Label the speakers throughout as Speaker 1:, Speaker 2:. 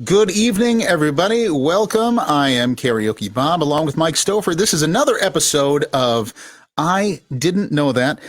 Speaker 1: Good evening, everybody. Welcome. I am Karaoke Bob, along with Mike Stoffer. This is another episode of I Didn't Know That,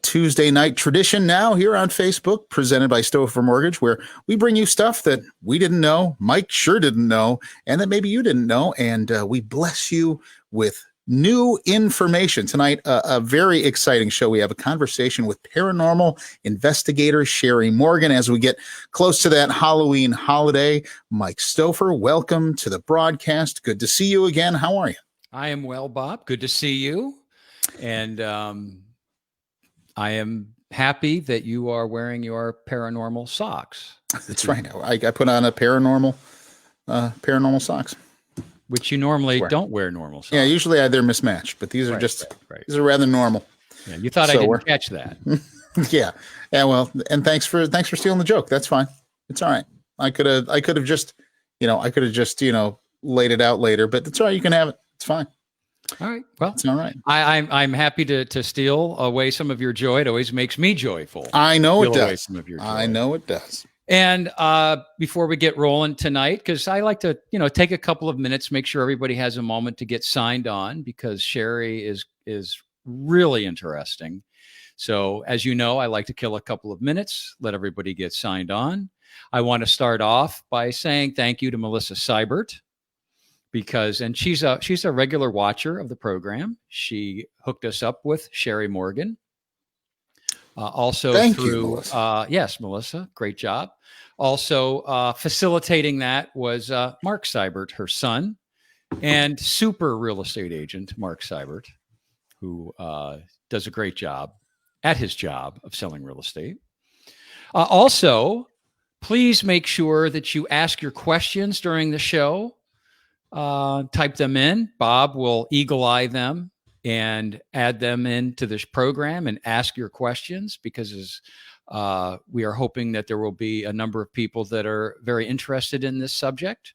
Speaker 1: Tuesday night tradition now here on Facebook, presented by Stoffer Mortgage, where we bring you stuff that we didn't know, Mike sure didn't know, and that maybe you didn't know, and we bless you with new information. Tonight, a very exciting show. We have a conversation with paranormal investigator Sherry Morgan as we get close to that Halloween holiday. Mike Stoffer, welcome to the broadcast. Good to see you again. How are you?
Speaker 2: I am well, Bob. Good to see you. And I am happy that you are wearing your paranormal socks.
Speaker 1: That's right. I put on a paranormal socks.
Speaker 2: Which you normally don't wear normal socks.
Speaker 1: Yeah, usually they're mismatched, but these are these are rather normal.
Speaker 2: Yeah, you thought I didn't catch that.
Speaker 1: Yeah. Well, and thanks for stealing the joke. That's fine. It's all right. I could have just laid it out later, but it's all right. You can have it. It's fine.
Speaker 2: All right. Well,
Speaker 1: it's all right.
Speaker 2: I'm happy to steal away some of your joy. It always makes me joyful.
Speaker 1: I know it does.
Speaker 2: Some of your joy.
Speaker 1: I know it does.
Speaker 2: And before we get rolling tonight, because I like to, take a couple of minutes, make sure everybody has a moment to get signed on, because Sherry is really interesting. So as you know, I like to kill a couple of minutes, let everybody get signed on. I want to start off by saying thank you to Melissa Seibert, and she's a regular watcher of the program. She hooked us up with Sherry Morgan. Also
Speaker 1: Thank
Speaker 2: through,
Speaker 1: you, Melissa.
Speaker 2: Yes, Melissa, great job. Also facilitating that was Mark Seibert, her son, and super real estate agent Mark Seibert, who does a great job at his job of selling real estate. Also, please make sure that you ask your questions during the show. Type them in. Bob will eagle eye them and add them into this program and ask your questions, because we are hoping that there will be a number of people that are very interested in this subject,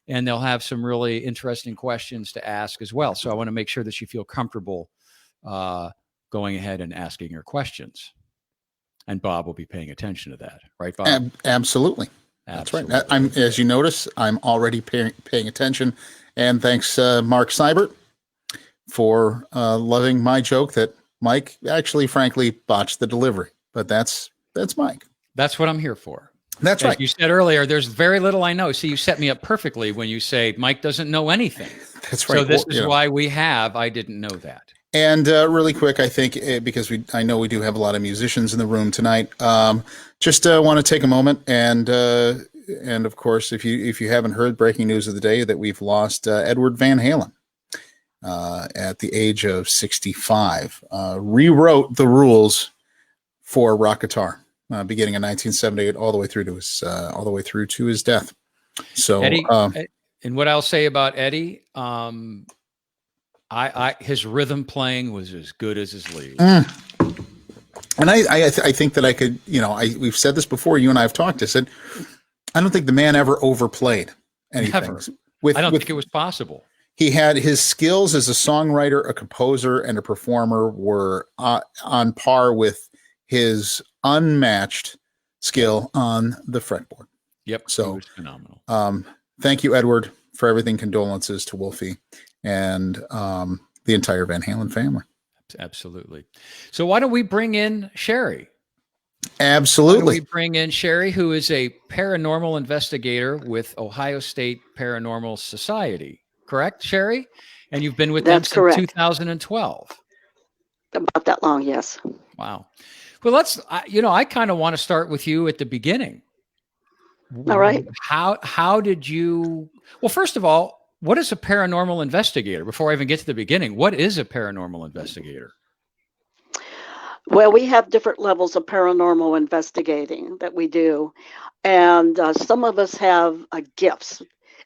Speaker 2: and they'll have some really interesting questions to ask as well. So I want to make sure that you feel comfortable going ahead and asking your questions. And Bob will be paying attention to that. Right, Bob?
Speaker 1: Absolutely. That's right. As you notice, I'm already paying attention. And thanks, Mark Seibert, for loving my joke that Mike actually, frankly, botched the delivery. But that's Mike.
Speaker 2: That's what I'm here for.
Speaker 1: That's right.
Speaker 2: As you said earlier, there's very little I know. See, you set me up perfectly when you say Mike doesn't know anything.
Speaker 1: That's right.
Speaker 2: So this is why we have I Didn't Know That.
Speaker 1: And really quick, I think, because I know we do have a lot of musicians in the room tonight, just want to take a moment and of course, if you haven't heard, breaking news of the day that we've lost Edward Van Halen at the age of 65. Rewrote the rules for rock guitar, beginning in 1978, all the way through to his death. So,
Speaker 2: Eddie, and what I'll say about Eddie, his rhythm playing was as good as his lead.
Speaker 1: And I think that I could, we've said this before. You and I have talked. I said, I don't think the man ever overplayed anything.
Speaker 2: Never. I don't think it was possible.
Speaker 1: He had his skills as a songwriter, a composer, and a performer were on par with his unmatched skill on the fretboard.
Speaker 2: Yep.
Speaker 1: So
Speaker 2: it was phenomenal.
Speaker 1: Thank you, Edward, for everything. Condolences to Wolfie and the entire Van Halen family.
Speaker 2: Absolutely. So why don't we bring in Sherry?
Speaker 1: Absolutely.
Speaker 2: Why don't we bring in Sherry, who is a paranormal investigator with Ohio State Paranormal Society. Correct, Sherry? And you've been with them since 2012.
Speaker 3: About that long, yes.
Speaker 2: Wow. Well, I kind of want to start with you at the beginning.
Speaker 3: All right.
Speaker 2: How did you, well, first of all, what is a paranormal investigator? Before I even get to the beginning, what is a paranormal investigator?
Speaker 3: Well, we have different levels of paranormal investigating that we do. And some of us have gifts.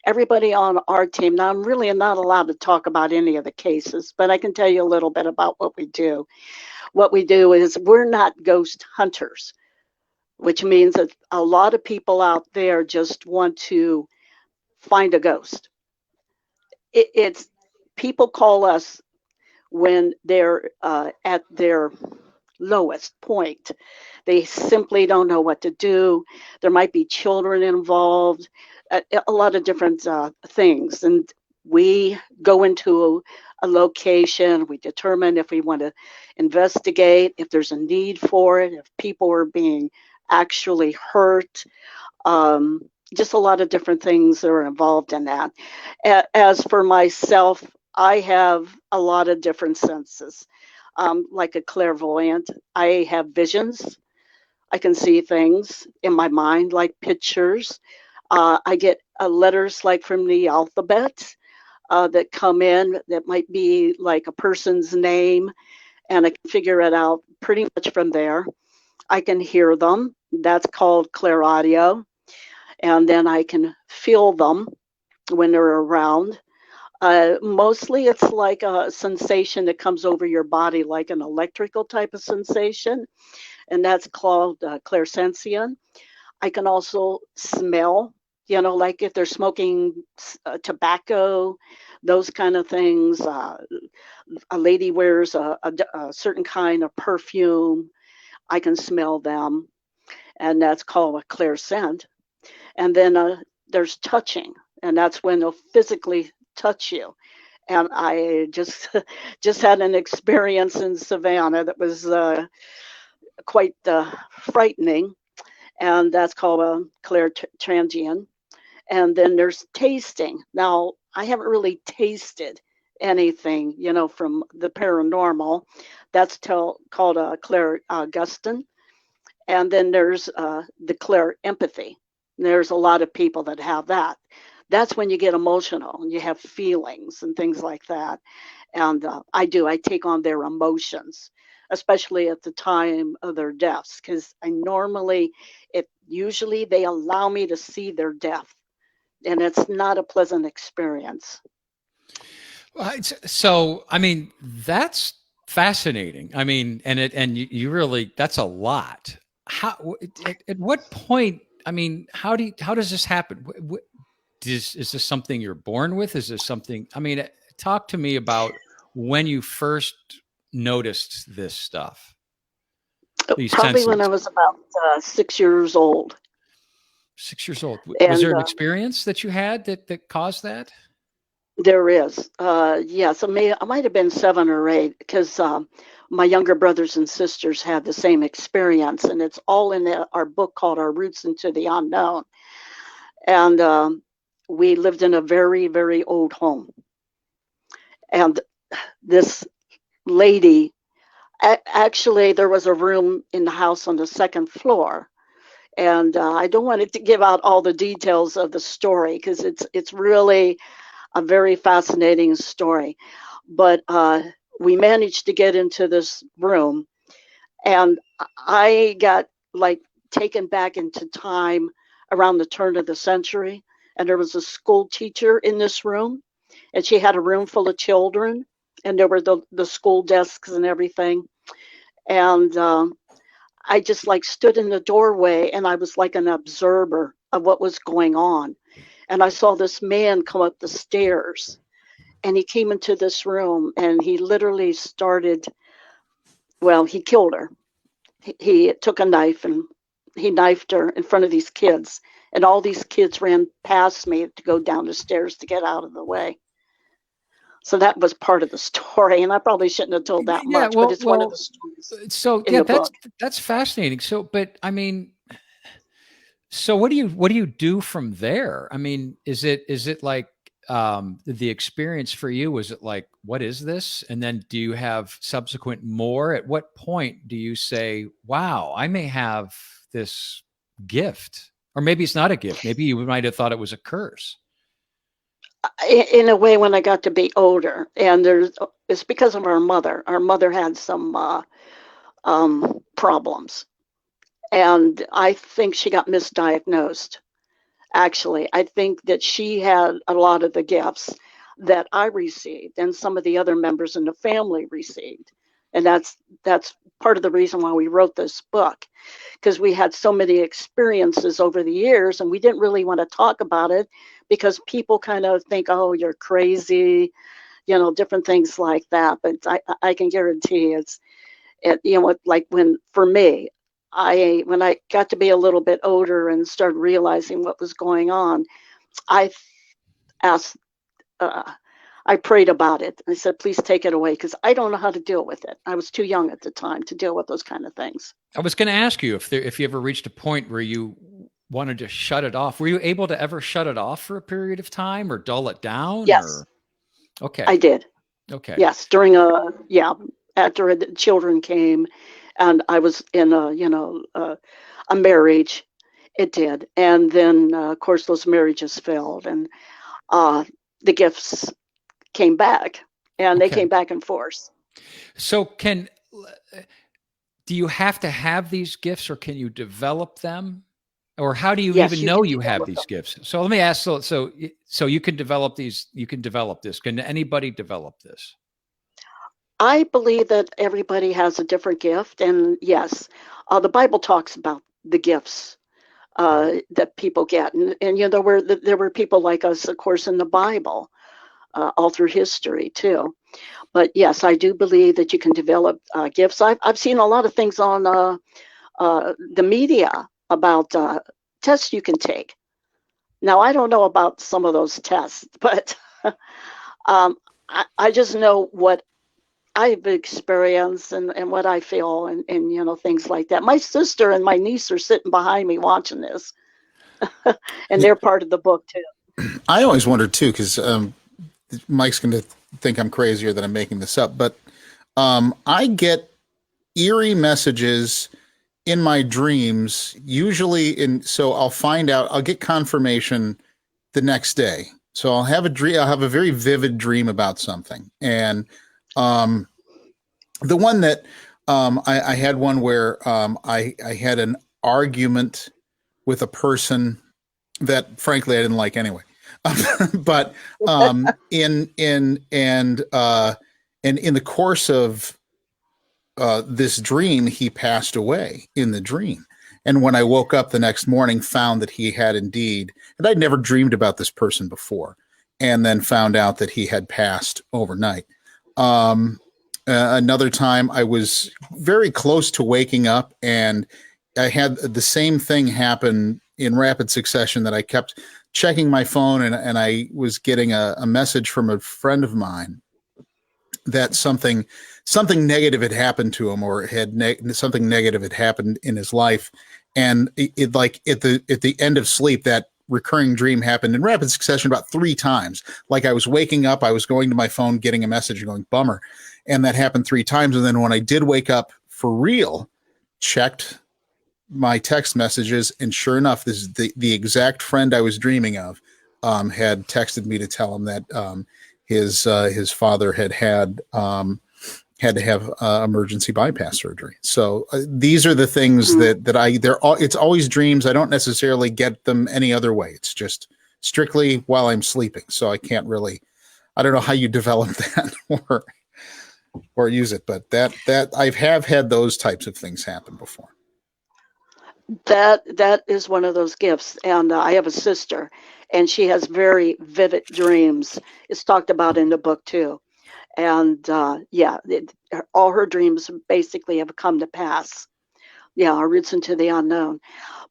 Speaker 3: Everybody on our team, now I'm really not allowed to talk about any of the cases, but I can tell you a little bit about what we do. What we do is we're not ghost hunters, which means that a lot of people out there just want to find a ghost. It's people call us when they're at their lowest point. They simply don't know what to do. There might be children involved. a lot of different things. And we go into a location, we determine if we want to investigate, if there's a need for it, if people are being actually hurt. Um, just a lot of different things that are involved in that. As for myself, I have a lot of different senses. Like a clairvoyant, I have visions. I can see things in my mind, like pictures. I get letters like from the alphabet that come in that might be like a person's name, and I can figure it out pretty much from there. I can hear them. That's called clairaudio. And then I can feel them when they're around. Mostly it's like a sensation that comes over your body, like an electrical type of sensation, and that's called clairsentient. I can also smell, like if they're smoking tobacco, those kind of things. A lady wears a certain kind of perfume. I can smell them, and that's called a clairsent. And then there's touching, and that's when they'll physically touch you. And I just just had an experience in Savannah that was quite frightening, and that's called a clairtransient. And then there's tasting. Now, I haven't really tasted anything, from the paranormal. That's called a clairgustin. And then there's the clair empathy. There's a lot of people that have that. That's when you get emotional and you have feelings and things like that. And I take on their emotions, especially at the time of their deaths, because usually they allow me to see their death, and it's not a pleasant experience.
Speaker 2: So, I mean, that's fascinating. I mean, and you really, that's a lot. At what point, I mean, how does this happen? Is this something you're born with? Is this something, I mean, talk to me about when you first noticed this stuff. These
Speaker 3: Probably
Speaker 2: senses.
Speaker 3: when I was about 6 years old.
Speaker 2: 6 years old.
Speaker 3: And,
Speaker 2: was there an experience that you had that caused that?
Speaker 3: There is. Yes, I might have been 7 or 8, because my younger brothers and sisters had the same experience, and it's all in our book called Our Roots into the Unknown. And we lived in a very, very old home. And this lady, actually, there was a room in the house on the second floor. And I don't want it to give out all the details of the story, because it's really a very fascinating story. But we managed to get into this room, and I got like taken back into time around the turn of the century. And there was a school teacher in this room, and she had a room full of children, and there were the school desks and everything. And I just like stood in the doorway, and I was like an observer of what was going on. And I saw this man come up the stairs, and he came into this room, and he literally he killed her. He took a knife and he knifed her in front of these kids. And all these kids ran past me to go down the stairs to get out of the way. So that was part of the story, and I probably shouldn't have told that much, but it's one of the stories.
Speaker 2: So
Speaker 3: in the book.
Speaker 2: That's fascinating. So, but I mean, so what do you do from there? I mean, is it like the experience for you? Was it like, what is this? And then do you have subsequent more? At what point do you say, wow, I may have this gift? Or maybe it's not a gift. Maybe you might have thought it was a curse.
Speaker 3: In a way, when I got to be older, and it's because of our mother. Our mother had some problems, and I think she got misdiagnosed. Actually, I think that she had a lot of the gifts that I received, and some of the other members in the family received. And that's part of the reason why we wrote this book, because we had so many experiences over the years, and we didn't really want to talk about it because people kind of think, oh, you're crazy, different things like that. But I can guarantee like for me, when I got to be a little bit older and started realizing what was going on, I asked, I prayed about it. I said, please take it away because I don't know how to deal with it. I was too young at the time to deal with those kind of things.
Speaker 2: I was going to ask you if you ever reached a point where you wanted to shut it off. Were you able to ever shut it off for a period of time or dull it down?
Speaker 3: Yes,
Speaker 2: Or okay,
Speaker 3: I did.
Speaker 2: okay,
Speaker 3: Yes, during after the children came, and I was in a marriage. It did, and then of course those marriages failed, and uh, the gifts came back, and they
Speaker 2: okay.
Speaker 3: came back in force.
Speaker 2: So do you have to have these gifts, or can you develop them? Or how do you
Speaker 3: Yes,
Speaker 2: even
Speaker 3: you
Speaker 2: know
Speaker 3: can
Speaker 2: you have
Speaker 3: develop
Speaker 2: these
Speaker 3: them.
Speaker 2: gifts? So let me ask. So you can develop these. You can develop this. Can anybody develop this?
Speaker 3: I believe that everybody has a different gift, and yes, the Bible talks about the gifts that people get, and there were people like us, of course, in the Bible, all through history too. But yes, I do believe that you can develop gifts. I've seen a lot of things on the media about tests you can take. Now, I don't know about some of those tests, but I just know what I've experienced and what I feel and things like that. My sister and my niece are sitting behind me watching this, and they're part of the book too.
Speaker 1: I always wondered too, because Mike's going to think I'm crazy or that I'm making this up, but I get eerie messages in my dreams, usually so I'll find out, I'll get confirmation the next day. So I'll have a dream, I'll have a very vivid dream about something. And the one that I had one where I had an argument with a person that frankly I didn't like anyway. But in the course of this dream, he passed away in the dream. And when I woke up the next morning, found that he had indeed, and I'd never dreamed about this person before, and then found out that he had passed overnight. Another time I was very close to waking up, and I had the same thing happen in rapid succession, that I kept checking my phone, and I was getting a message from a friend of mine that something negative had happened to him, or something negative had happened in his life. And it like at the end of sleep, that recurring dream happened in rapid succession about 3 times. Like I was waking up, I was going to my phone, getting a message and going, bummer. And that happened 3 times. And then when I did wake up for real, checked my text messages, and sure enough, this is the exact friend I was dreaming of, had texted me to tell him that his father had to have emergency bypass surgery. So these are the things it's always dreams. I don't necessarily get them any other way. It's just strictly while I'm sleeping. So I can't really, I don't know how you develop that or use it, but that I have had those types of things happen before.
Speaker 3: That is one of those gifts, and I have a sister, and she has very vivid dreams. It's talked about in the book too, and all her dreams basically have come to pass. Yeah, our roots into the unknown.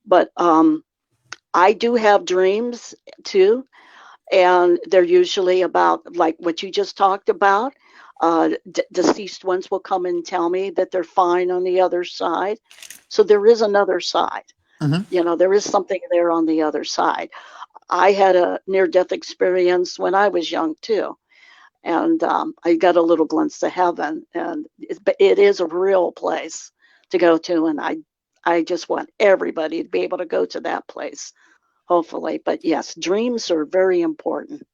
Speaker 3: But I do have dreams too, and they're usually about like what you just talked about. Deceased ones will come and tell me that they're fine on the other side. So there is another side.
Speaker 1: Mm-hmm.
Speaker 3: There is something there on the other side. I had a near-death experience when I was young too, and I got a little glimpse of heaven, and it is a real place to go to, and I just want everybody to be able to go to that place, hopefully. But yes, dreams are very important.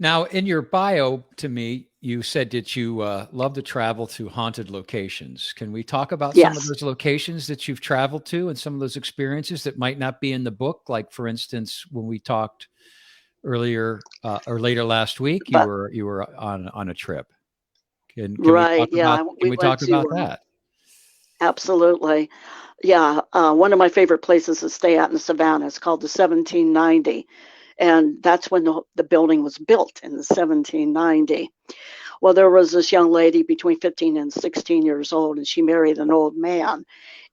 Speaker 2: Now, in your bio to me, you said that you love to travel to haunted locations. Can we talk about some of
Speaker 3: Yes.
Speaker 2: those locations that you've traveled to and some of those experiences that might not be in the book? Like, for instance, when we talked earlier or later last week, you
Speaker 3: But
Speaker 2: were on a trip. Can we
Speaker 3: right,
Speaker 2: talk
Speaker 3: yeah, we went
Speaker 2: about
Speaker 3: to
Speaker 2: that?
Speaker 3: absolutely. Yeah, one of my favorite places to stay at in Savannah is called the 1790. And that's when the building was built in the 1790. Well, there was this young lady between 15 and 16 years old, and she married an old man,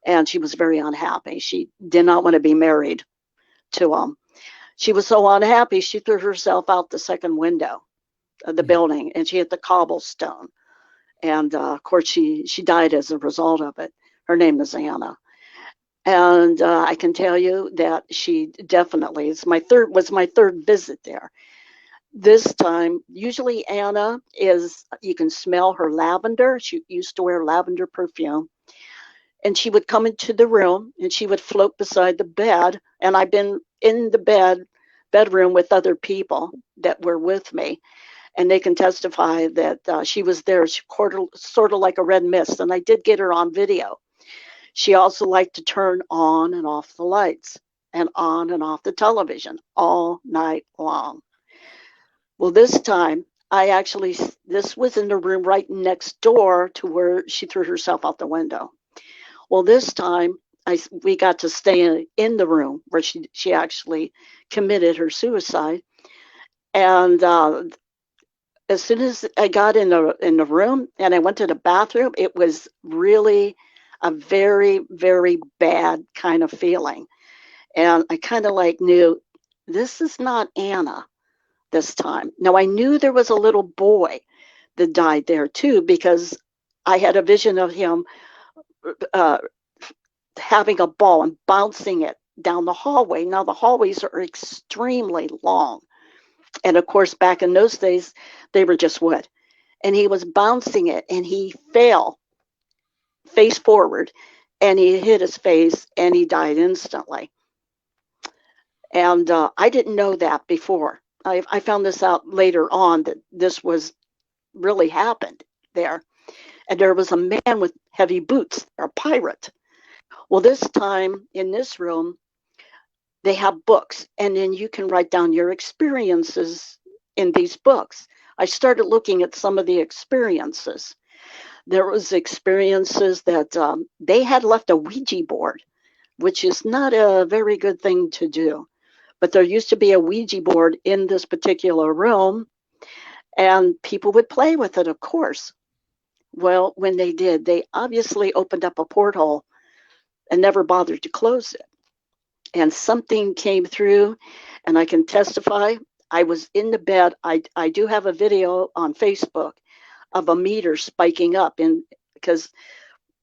Speaker 3: and she was very unhappy. She did not want to be married to him. She was so unhappy, she threw herself out the second window of the building, and she hit the cobblestone. And of course, she died as a result of it. Her name is Anna. And I can tell you that she definitely was my third visit there. This time, usually Anna you can smell her lavender. She used to wear lavender perfume. And she would come into the room and she would float beside the bed. And I've been in the bedroom with other people that were with me. And they can testify that she was there, sort of like a red mist. And I did get her on video. She also liked to turn on and off the lights and on and off the television all night long. Well, this time, this was in the room right next door to where she threw herself out the window. Well, this time, we got to stay in the room where she actually committed her suicide. And as soon as I got in the room and I went to the bathroom, it was really a very, very bad kind of feeling. And I kind of like knew this is not Anna this time. Now, I knew there was a little boy that died there too, because I had a vision of him having a ball and bouncing it down the hallway. Now, the hallways are extremely long. And of course, back in those days, they were just wood. And he was bouncing it and he fell face forward and he hit his face and he died instantly. And I didn't know that before. I found this out later on, that this was really happened there. And there was a man with heavy boots, a pirate. Well, this time in this room, they have books, and then you can write down your experiences in these books. I started looking at some of the experiences. There was experiences that they had left a Ouija board, which is not a very good thing to do. But there used to be a Ouija board in this particular room, and people would play with it, of course. Well, when they did, they obviously opened up a porthole and never bothered to close it. And something came through, and I can testify. I was in the bed. I do have a video on Facebook of a meter spiking up, because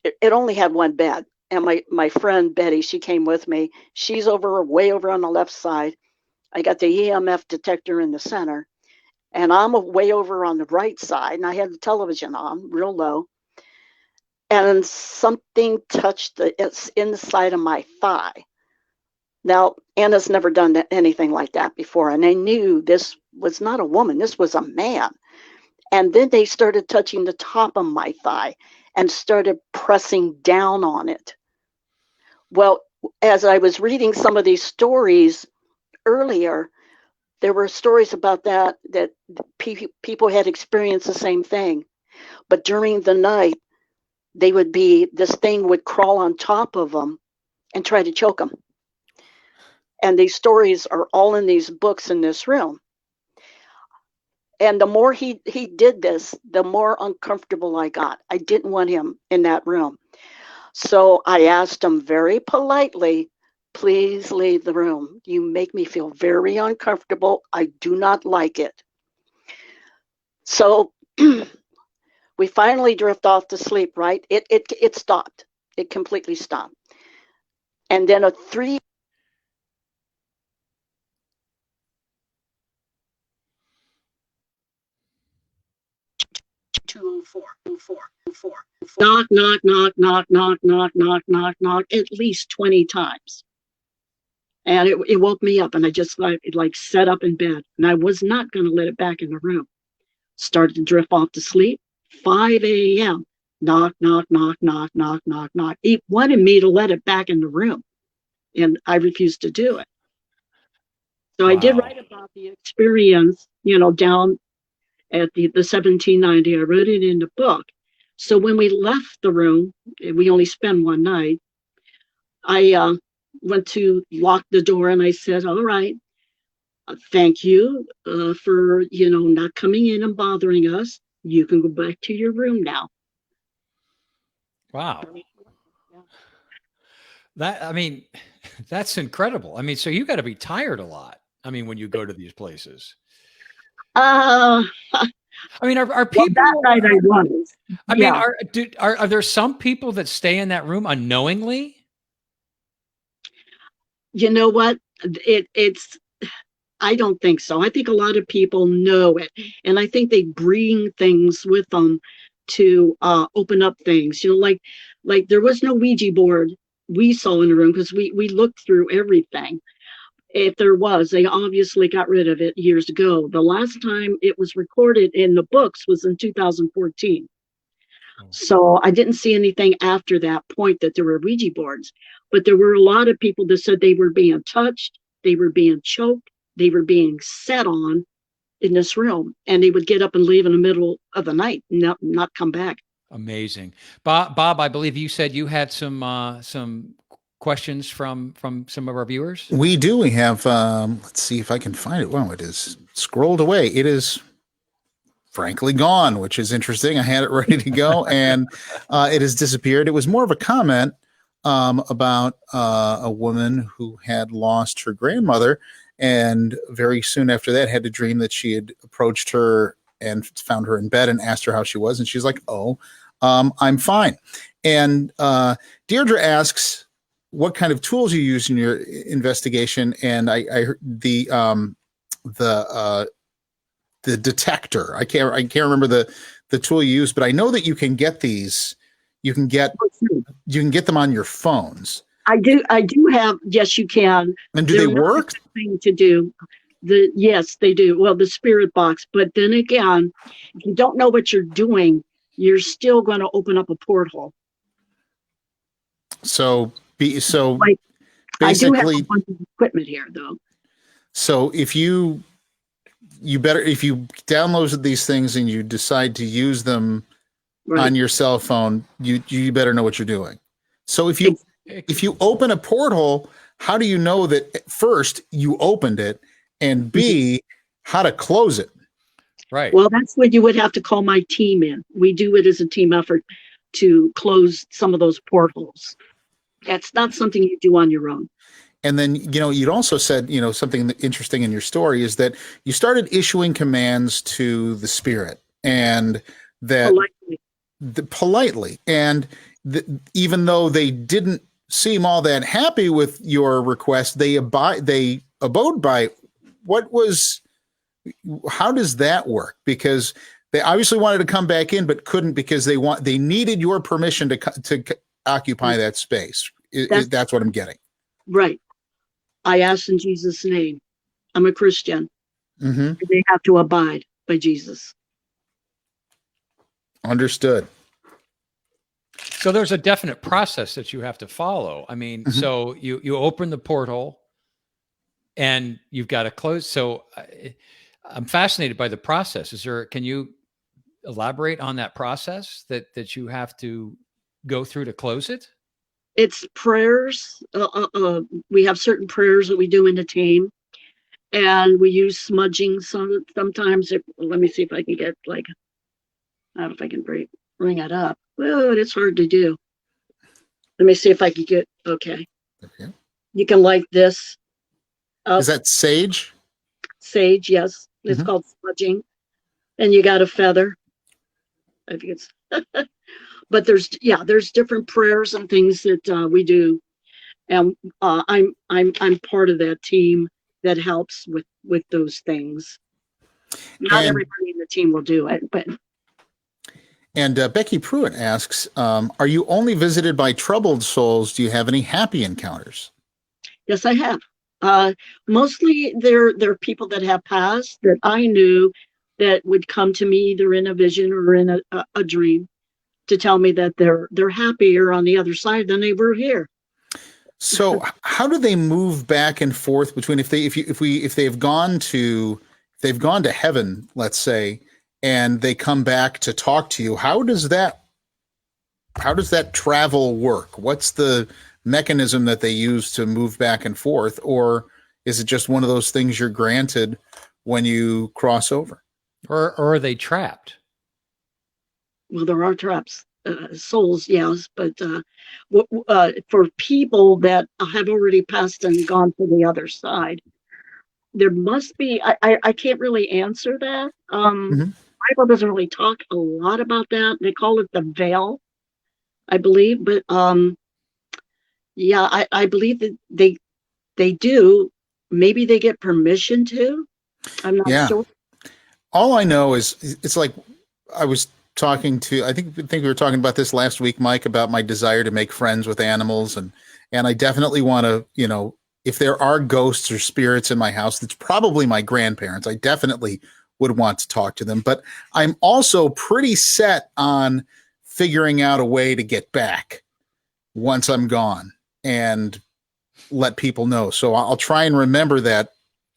Speaker 3: it only had one bed. And my friend Betty, she came with me. She's way over on the left side. I got the EMF detector in the center, and I'm way over on the right side, and I had the television on real low. And something touched it's inside of my thigh. Now, Anna's never done anything like that before, and I knew this was not a woman, this was a man. And then they started touching the top of my thigh and started pressing down on it. Well, as I was reading some of these stories earlier, there were stories about that people had experienced the same thing. But during the night, this thing would crawl on top of them and try to choke them. And these stories are all in these books in this room. And the more he did this, the more uncomfortable I got. I didn't want him in that room. So I asked him very politely, please leave the room. You make me feel very uncomfortable. I do not like it. So we finally drift off to sleep, right? It stopped. It completely stopped. And then a 3 knock, knock, knock, knock, knock, knock, knock, knock, knock, at least 20 times. And it woke me up, and I just like sat up in bed, and I was not going to let it back in the room. Started to drift off to sleep. 5 a.m. Knock, knock, knock, knock, knock, knock, knock. He wanted me to let it back in the room, and I refused to do it. So I did write about the experience, down at the 1790. I wrote it in the book. So when we left the room, we only spent one night, I went to lock the door, and I said, all right, thank you for, not coming in and bothering us. You can go back to your room now.
Speaker 2: Wow. That's incredible. I mean, so you got to be tired a lot. I mean, when you go to these places?
Speaker 3: Uh,
Speaker 2: I mean, are
Speaker 3: well,
Speaker 2: people?
Speaker 3: that night I was.
Speaker 2: I
Speaker 3: Yeah.
Speaker 2: mean, are there some people that stay in that room unknowingly?
Speaker 3: You know what? It's I don't think so. I think a lot of people know it, and I think they bring things with them to open up things. You know, like there was no Ouija board we saw in the room because we looked through everything. If there was, they obviously got rid of it years ago. The last time it was recorded in the books was in 2014. So I didn't see anything after that point that there were Ouija boards, but there were a lot of people that said they were being touched, they were being choked, they were being set on in this room, and they would get up and leave in the middle of the night, not come back.
Speaker 2: Amazing, Bob. I believe you said you had some questions from some of our viewers.
Speaker 1: We do. We have. Let's see if I can find it. Wow, it is scrolled away. It is frankly gone, which is interesting. I had it ready to go, and it has disappeared. It was more of a comment about a woman who had lost her grandmother, and very soon after that had a dream that she had approached her and found her in bed and asked her how she was, and she's like, "Oh, I'm fine." And Deirdre asks what kind of tools you use in your investigation, and I heard the detector. I can't remember the tool you use, but I know that you can get these. You can get them on your phones.
Speaker 3: I do have. Yes, you can.
Speaker 1: And do they work?
Speaker 3: Thing to do. Yes, they do. Well, the spirit box, but then again, if you don't know what you're doing, you're still going to open up a porthole.
Speaker 1: So
Speaker 3: like,
Speaker 1: basically,
Speaker 3: I do have a bunch of equipment here, though.
Speaker 1: So if you download these things and you decide to use them on your cell phone, you better know what you're doing. So if you open a porthole, how do you know that first you opened it, and B, how to close it?
Speaker 2: Right.
Speaker 3: Well, that's when you would have to call my team in. We do it as a team effort to close some of those portholes. That's not something you do on your own.
Speaker 1: And then, you'd also said, something interesting in your story is that you started issuing commands to the spirit, and that politely. And even though they didn't seem all that happy with your request, they abode by how does that work? Because they obviously wanted to come back in, but couldn't because they needed your permission to occupy that space. That's what I'm getting.
Speaker 3: Right. I asked in Jesus' name. I'm a Christian.
Speaker 1: Mm-hmm.
Speaker 3: They have to abide by Jesus.
Speaker 1: Understood.
Speaker 2: So there's a definite process that you have to follow. I mean, so you open the portal and you've got to close. So I'm fascinated by the process. Can you elaborate on that process that you have to go through to close it?
Speaker 3: It's prayers. We have certain prayers that we do in the team, and we use smudging sometimes. Let me see if I can get I don't know if I can bring it up. Well, it's hard to do. Let me see if I can get, okay. You can light this up.
Speaker 1: Is that sage?
Speaker 3: Sage, yes. It's called smudging. And you got a feather. I think it's but there's different prayers and things that we do, and I'm part of that team that helps with those things. Not everybody in the team will do it, but.
Speaker 1: And Becky Pruitt asks, are you only visited by troubled souls? Do you have any happy encounters?
Speaker 3: Yes, I have. Mostly they're people that have passed that I knew that would come to me either in a vision or in a dream to tell me that they're happier on the other side than they were here.
Speaker 1: So how do they move back and forth between if they've gone to heaven, let's say, and they come back to talk to you? How does that travel work? What's the mechanism that they use to move back and forth, or is it just one of those things you're granted when you cross over?
Speaker 2: Or are they trapped?
Speaker 3: Well, there are traps, souls, yes, but for people that have already passed and gone to the other side, there must be. I can't really answer that.
Speaker 1: Mhm.
Speaker 3: Bible doesn't really talk a lot about that. They call it the veil, I believe. But yeah, I believe that they do. Maybe they get permission to. I'm not
Speaker 1: Yeah.
Speaker 3: sure.
Speaker 1: All I know is it's like I was talking to. I think we were talking about this last week, Mike, about my desire to make friends with animals, and I definitely want to. If there are ghosts or spirits in my house, that's probably my grandparents. I definitely would want to talk to them, but I'm also pretty set on figuring out a way to get back once I'm gone and let people know. So I'll try and remember that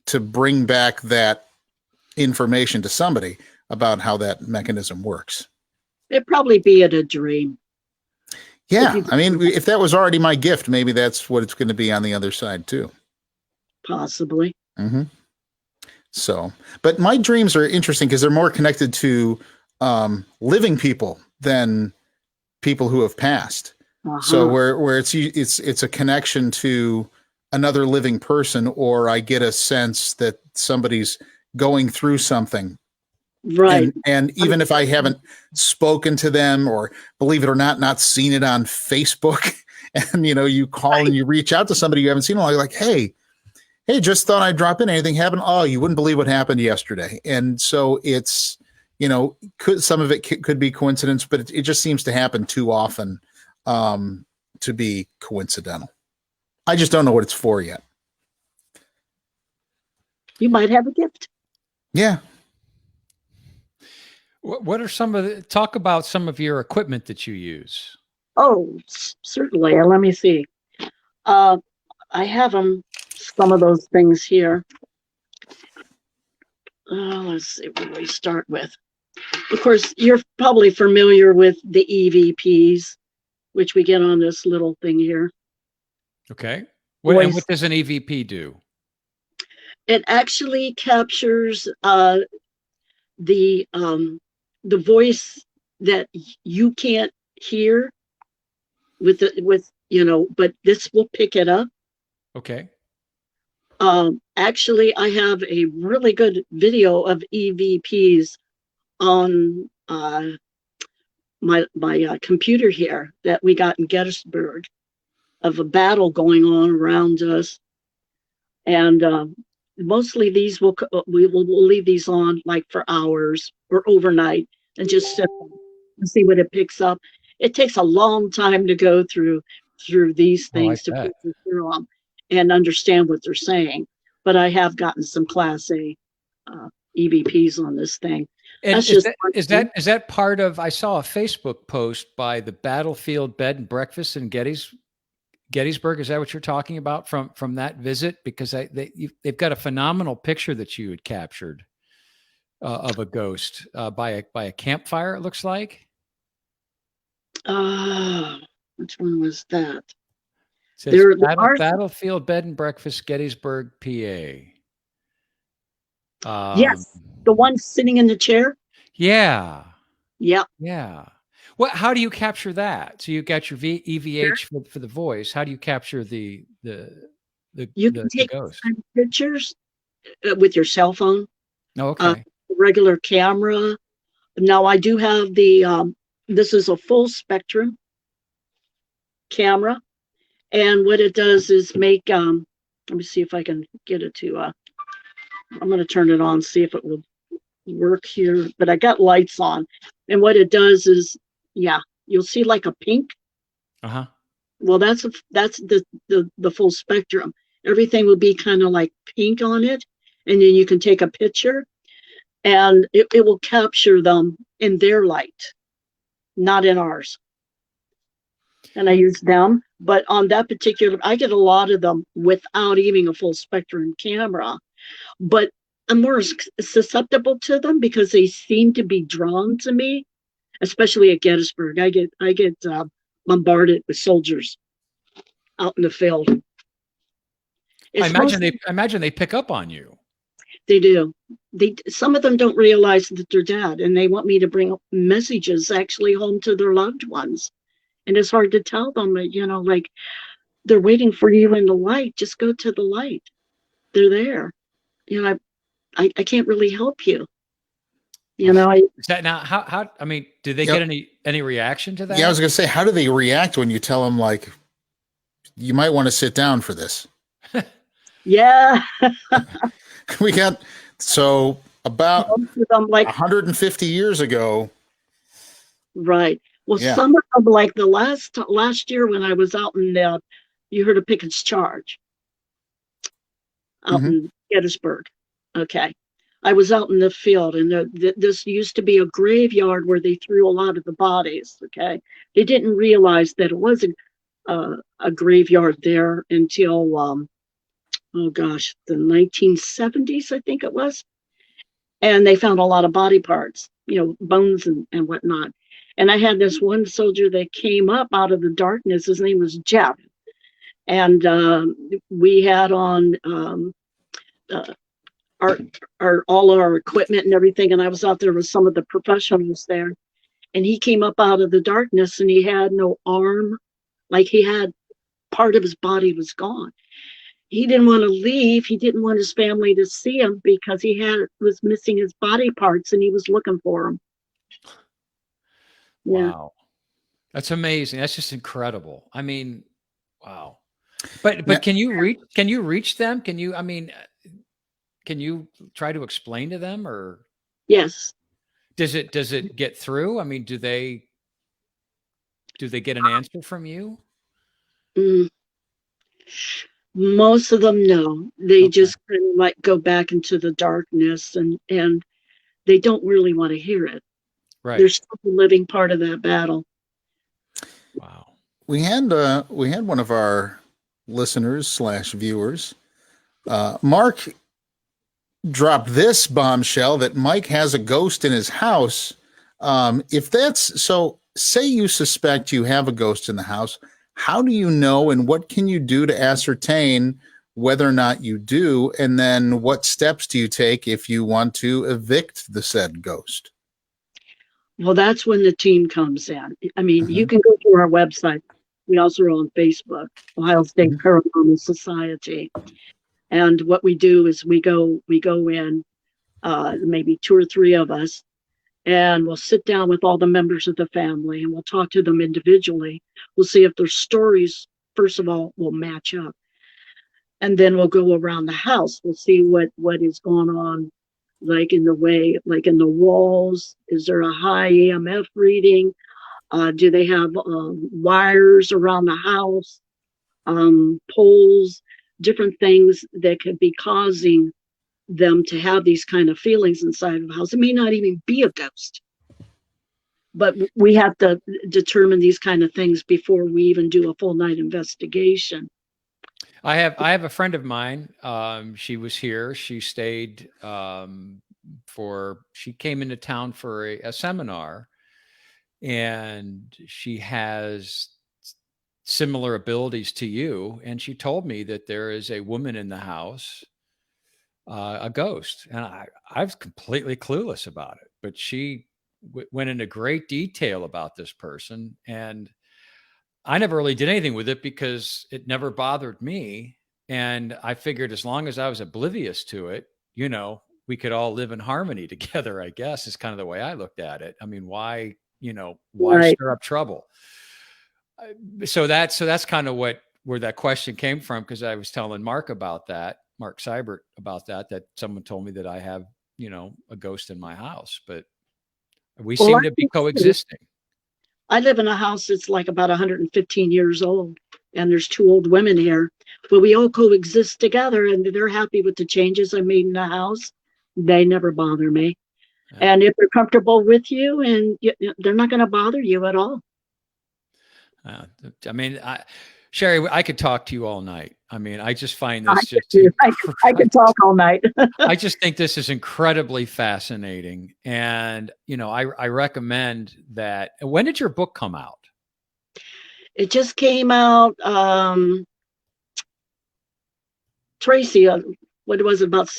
Speaker 1: to bring back that information to somebody about how that mechanism works.
Speaker 3: It'd probably be at a dream.
Speaker 1: Yeah. I mean, if that was already my gift, maybe that's what it's going to be on the other side too.
Speaker 3: Possibly.
Speaker 1: Mm-hmm. So, but my dreams are interesting because they're more connected to living people than people who have passed. So where it's a connection to another living person, or I get a sense that somebody's going through something.
Speaker 3: Right.
Speaker 1: And even if I haven't spoken to them, or believe it or not seen it on Facebook, and you call and you reach out to somebody you haven't seen in a while, you're like, hey, just thought I'd drop in. Anything happened? Oh, you wouldn't believe what happened yesterday. And so it's, some of it could be coincidence, but it just seems to happen too often to be coincidental. I just don't know what it's for yet.
Speaker 3: You might have a gift.
Speaker 1: Yeah.
Speaker 2: What are talk about some of your equipment that you use?
Speaker 3: Oh, certainly. Let me see. I have some of those things here. Let's see what we start with. Of course, you're probably familiar with the EVPs, which we get on this little thing here.
Speaker 2: Okay. And what does an EVP do?
Speaker 3: It actually captures the voice that you can't hear but this will pick it up.
Speaker 2: Okay.
Speaker 3: Actually, I have a really good video of EVPs on my computer here that we got in Gettysburg, of a battle going on around us, and mostly these we'll leave these on like for hours or overnight and just sit and see what it picks up. It takes a long time to go through these things to put through them and understand what they're saying. But I have gotten some Class A EVPs on this thing.
Speaker 2: And is that part of? I saw a Facebook post by the Battlefield Bed and Breakfast in Gettysburg. Is that what you're talking about from that visit? Because they've got a phenomenal picture that you had captured of a ghost by a campfire. It looks like.
Speaker 3: Which one was that?
Speaker 2: It says Battlefield Bed and Breakfast, Gettysburg, PA.
Speaker 3: Yes, the one sitting in the chair.
Speaker 2: Yeah.
Speaker 3: Yeah.
Speaker 2: Yeah. How do you capture that? So you got your EVH for the voice. How do you capture the
Speaker 3: You can take
Speaker 2: ghost
Speaker 3: pictures with your cell phone.
Speaker 2: Oh, okay.
Speaker 3: Regular camera. Now I do have the this is a full spectrum camera, and what it does is make let me see if I can get it to I'm going to turn it on, see if it will work here, but I got lights on, and what it does is, you'll see like a pink. Well, that's the full spectrum. Everything will be kind of like pink on it, and then you can take a picture, and it will capture them in their light, not in ours. And I use them, but on that particular, I get a lot of them without even a full spectrum camera, but I'm more susceptible to them because they seem to be drawn to me, especially at Gettysburg. I get bombarded with soldiers out in the field.
Speaker 2: I imagine they pick up on you.
Speaker 3: They do. Some of them don't realize that they're dead, and they want me to bring messages actually home to their loved ones. And it's hard to tell them, like they're waiting for you in the light. Just go to the light. They're there. I can't really help you. I
Speaker 2: Is that now? How? I mean, do they
Speaker 1: Yep.
Speaker 2: get any reaction to that?
Speaker 1: Yeah, I was going to say, how do they react when you tell them, like, you might want to sit down for this?
Speaker 3: yeah.
Speaker 1: We got, so about
Speaker 3: Most of them, like,
Speaker 1: 150 years ago.
Speaker 3: right. Well,
Speaker 1: Yeah.
Speaker 3: some of them, like the last year when I was out in you heard of Pickett's Charge out in Gettysburg. Okay. I was out in the field, and this used to be a graveyard where they threw a lot of the bodies. Okay. They didn't realize that it was a graveyard there until, oh gosh, the 1970s, I think it was. And they found a lot of body parts, bones and whatnot. And I had this one soldier that came up out of the darkness. His name was Jeff. And we had on all our equipment and everything. And I was out there with some of the professionals there. And he came up out of the darkness, and he had no arm. Like, he had part of his body was gone. He didn't want to leave. He didn't want his family to see him because he was missing his body parts, and he was looking for them. Yeah.
Speaker 2: Wow. That's amazing. That's just incredible. I mean, wow. But
Speaker 1: Now-
Speaker 2: can you reach them? Can you try to explain to them, or
Speaker 3: Yes.
Speaker 2: does it get through? I mean, do they get an answer from you?
Speaker 3: Mm. Most of them, no. They
Speaker 2: Okay.
Speaker 3: just kind of like go back into the darkness, and they don't really want to hear it.
Speaker 2: Right.
Speaker 3: They're still a living part of that battle.
Speaker 2: Wow.
Speaker 1: We had one of our listeners / viewers, Mark, dropped this bombshell that Mike has a ghost in his house. If that's so, say you suspect you have a ghost in the house, how do you know, and what can you do to ascertain whether or not you do? And then what steps do you take if you want to evict the said ghost?
Speaker 3: Well, that's when the team comes in. I mean, you can go to our website. We also are on Facebook, Ohio State Paranormal Society. And what we do is we go in, maybe 2 or 3 of us, and we'll sit down with all the members of the family, and we'll talk to them individually. We'll see if their stories, first of all, will match up. And then we'll go around the house. We'll see what is going on, like in the walls. Is there a high EMF reading? Do they have wires around the house, poles, different things that could be causing them to have these kind of feelings inside of the house? It may not even be a ghost, but we have to determine these kind of things before we even do a full night investigation.
Speaker 2: I have a friend of mine. She was here. She stayed she came into town for a seminar, and she has similar abilities to you. And she told me that there is a woman in the house, a ghost. And I was completely clueless about it, but she went into great detail about this person. And I never really did anything with it because it never bothered me. And I figured as long as I was oblivious to it, we could all live in harmony together, I guess, is kind of the way I looked at it. I mean, why
Speaker 3: Right.
Speaker 2: stir up trouble? So that's kind of where that question came from, because I was telling Mark Seibert about that someone told me that I have, a ghost in my house, but we seem to be coexisting.
Speaker 3: I live in a house that's like about 115 years old, and there's 2 old women here, but we all coexist together, and they're happy with the changes I made in the house. They never bother me.
Speaker 2: Yeah.
Speaker 3: And if they're comfortable with you, and they're not going to bother you at all.
Speaker 2: I mean, Sherry, I could talk to you all night. I mean, I just find this
Speaker 3: I could talk all night.
Speaker 2: I just think this is incredibly fascinating. And, I recommend that. When did your book come out?
Speaker 3: It just came out, Tracy, what was it, about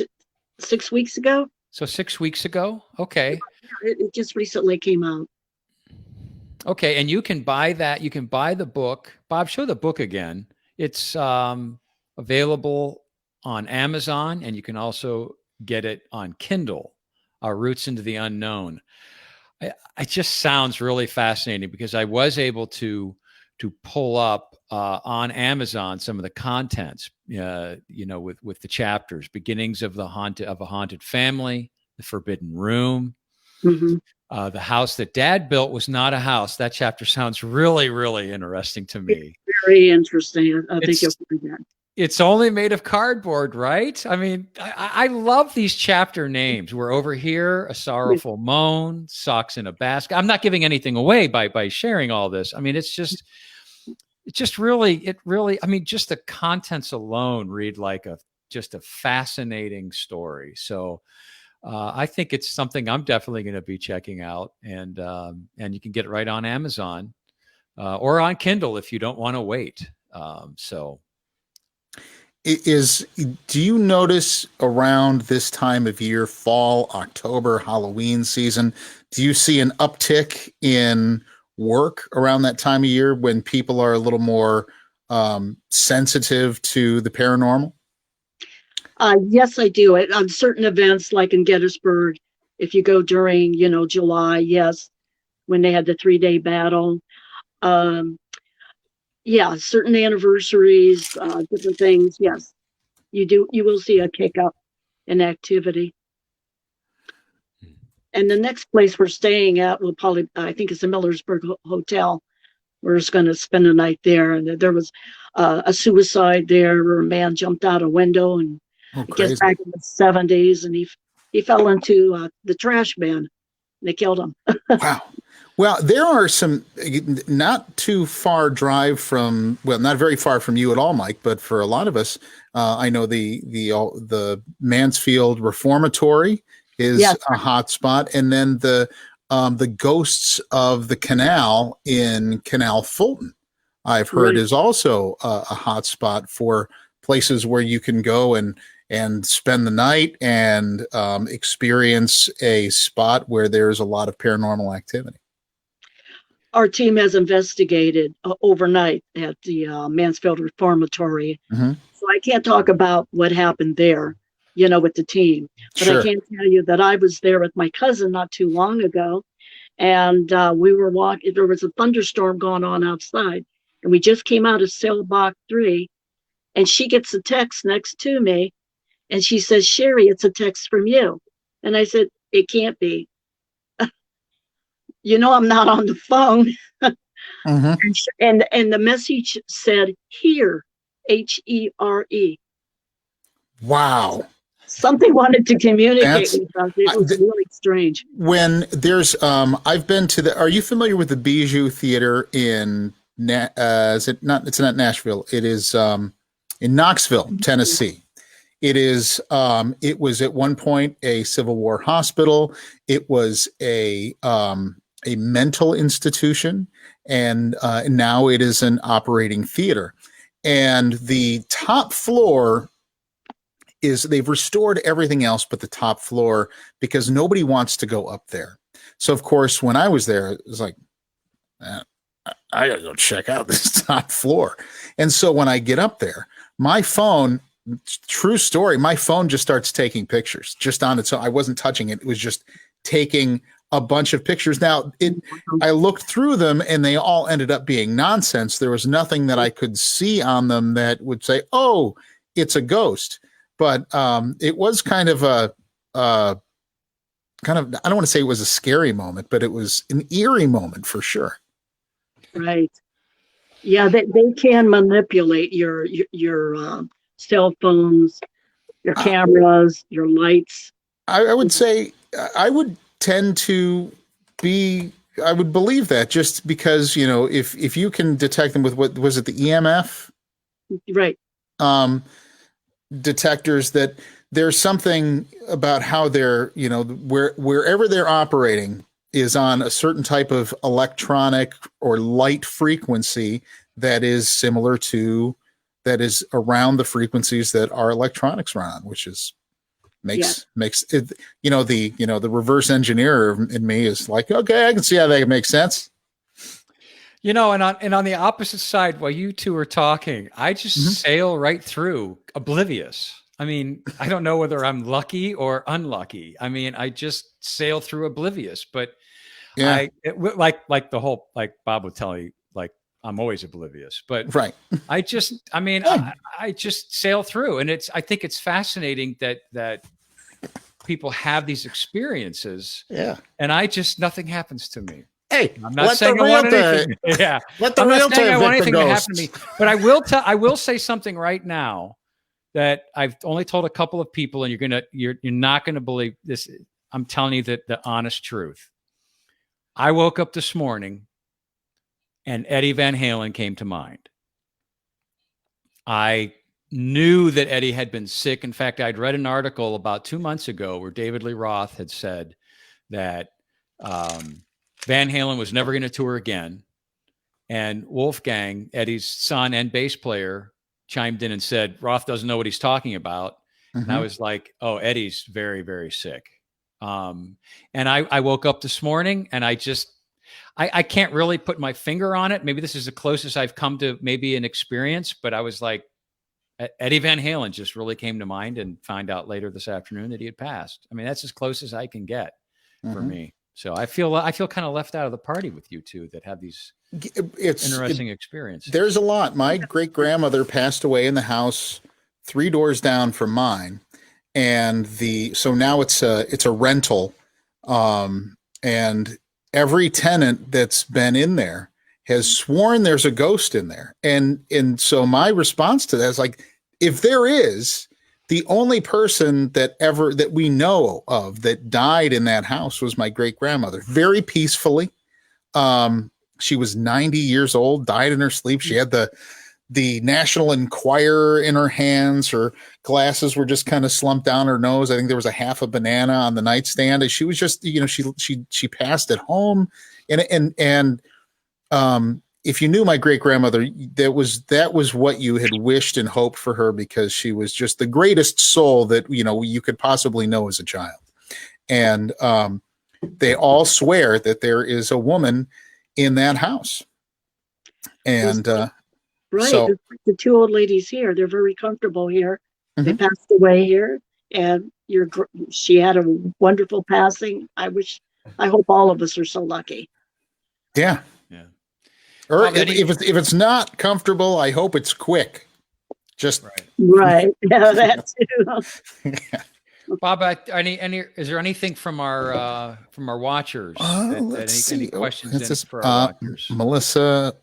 Speaker 3: 6 weeks ago?
Speaker 2: So 6 weeks ago? Okay.
Speaker 3: It just recently came out.
Speaker 2: Okay. And you can buy that. You can buy the book. Bob, show the book again. It's available on Amazon, and you can also get it on Kindle, Our Roots into the Unknown. It just sounds really fascinating because I was able to pull up on Amazon some of the contents, with the chapters, beginnings of a haunted family, the forbidden room, the house that Dad built was not a house. That chapter sounds really, really interesting to me.
Speaker 3: It's very interesting. I think you'll find that.
Speaker 2: It's only made of cardboard, right? I mean, I love these chapter names. We're over here, a sorrowful moan, socks in a basket. I'm not giving anything away by sharing all this. I mean, just the contents alone read like just a fascinating story. So I think it's something I'm definitely going to be checking out, and you can get it right on Amazon or on Kindle if you don't want to wait.
Speaker 1: Do you notice around this time of year, fall, October, Halloween season, do you see an uptick in work around that time of year when people are a little more sensitive to the paranormal?
Speaker 3: Yes, I do. On certain events, like in Gettysburg, if you go during, July, yes, when they had the 3-day battle. Yeah, certain anniversaries, different things. Yes, you will see a kick up in activity. And the next place we're staying at will probably, I think it's the Millersburg Hotel. We're just going to spend the night there. And there was a suicide there where a man jumped out a window, and I guess back in the 70s, and he fell into the trash bin, and they killed him.
Speaker 1: Wow. Well, there are some not too far drive from, well, not very far from you at all, Mike, but for a lot of us, I know the Mansfield Reformatory is a hot spot, and then the Ghosts of the Canal in Canal Fulton, I've heard is also a hot spot for places where you can go and spend the night and experience a spot where there's a lot of paranormal activity.
Speaker 3: Our team has investigated overnight at the Mansfield Reformatory. So I can't talk about what happened there, with the team. But I can tell you that I was there with my cousin not too long ago. And we were walking, there was a thunderstorm going on outside. And we just came out of cell block 3. And she gets a text next to me. And she says, "Sherry, it's a text from you." And I said, "It can't be. I'm not on the phone." And the message said, "Here, HERE."
Speaker 1: Wow.
Speaker 3: Something wanted to communicate with us. It was really strange.
Speaker 1: When there's, I've been to are you familiar with the Bijou Theater in, is it not, it's not Nashville. It is in Knoxville, Tennessee. It is, it was at one point a Civil War hospital. It was a mental institution, and now it is an operating theater. And the top floor they've restored everything else but the top floor because nobody wants to go up there. So of course, when I was there, it was like, I gotta go check out this top floor. And so when I get up there, my phone, true story, my phone just starts taking pictures just on its own. I wasn't touching it. It was just taking a bunch of pictures. Now, I looked through them and they all ended up being nonsense. There was nothing that I could see on them that would say, "Oh, it's a ghost." But it was kind of I don't want to say it was a scary moment, but it was an eerie moment for sure.
Speaker 3: Right. Yeah, they can manipulate your cell phones, your cameras, your lights.
Speaker 1: I would say I would tend to I would believe that just because, if you can detect them with what was it, the EMF?
Speaker 3: Right.
Speaker 1: Detectors, that there's something about how they're, wherever they're operating is on a certain type of electronic or light frequency that is similar to, that is around the frequencies that our electronics run on, which is makes it, the reverse engineer in me is like, okay, I can see how that makes sense.
Speaker 2: And on the opposite side, while you two are talking, I just sail right through, oblivious I mean, I don't know whether I'm lucky or unlucky. I mean, I just sail through oblivious, but
Speaker 1: Yeah.
Speaker 2: like the whole, like Bob would tell you, like I'm always oblivious, but
Speaker 1: Right.
Speaker 2: I mean, I just sail through, and I think it's fascinating that people have these experiences,
Speaker 1: Yeah.
Speaker 2: and nothing happens to me.
Speaker 1: Hey,
Speaker 2: I'm not saying I want anything. Yeah,
Speaker 1: let the
Speaker 2: I'm not
Speaker 1: realtor
Speaker 2: saying I want
Speaker 1: evict the
Speaker 2: anything to happen to me,
Speaker 1: ghosts.
Speaker 2: but I will say something right now that I've only told a couple of people, and you're not gonna believe this. I'm telling you the honest truth. I woke up this morning and Eddie Van Halen came to mind. I knew that Eddie had been sick. In fact, I'd read an article about 2 months ago where David Lee Roth had said that Van Halen was never going to tour again. And Wolfgang, Eddie's son and bass player, chimed in and said, Roth doesn't know what he's talking about. And I was like, oh, Eddie's very, very sick. And I woke up this morning and I can't really put my finger on it. Maybe this is the closest I've come to maybe an experience, but I was like, Eddie Van Halen just really came to mind, and find out later this afternoon that he had passed. I mean, that's as close as I can get for me. So I feel kind of left out of the party with you two that have these interesting experiences.
Speaker 1: There's a lot. My great grandmother passed away in the house 3 doors down from mine. And so now it's a rental. And every tenant that's been in there has sworn there's a ghost in there. And so my response to that is like, if there is, the only person that we know of that died in that house was my great grandmother, very peacefully. She was 90 years old, died in her sleep. She had the National Enquirer in her hands. Her glasses were just kind of slumped down her nose. I think there was a half a banana on the nightstand. And she was just, she passed at home. And if you knew my great grandmother, that was what you had wished and hoped for her, because she was just the greatest soul that, you could possibly know as a child. And they all swear that there is a woman in that house. And
Speaker 3: right.
Speaker 1: So
Speaker 3: the 2 old ladies here, they're very comfortable here. They passed away here, and she had a wonderful passing. I hope all of us are so lucky.
Speaker 1: Yeah.
Speaker 2: Yeah.
Speaker 1: Or if it's not comfortable, I hope it's quick. Just
Speaker 3: right. Yeah, that too.
Speaker 2: Bob, is there anything from our watchers? Any questions for our watchers?
Speaker 1: Melissa.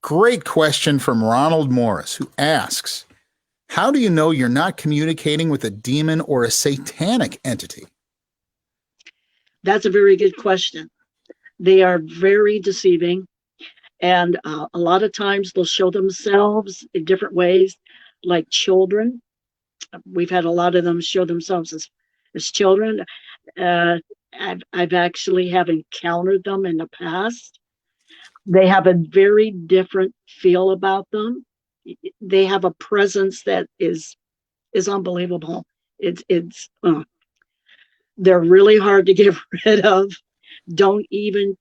Speaker 1: Great question from Ronald Morris, who asks, how do you know you're not communicating with a demon or a satanic entity?
Speaker 3: That's a very good question. They are very deceiving. And a lot of times they'll show themselves in different ways, like children. We've had a lot of them show themselves as children. I've actually have encountered them in the past. They have a very different feel about them. They have a presence that is unbelievable. They're really hard to get rid of. Don't even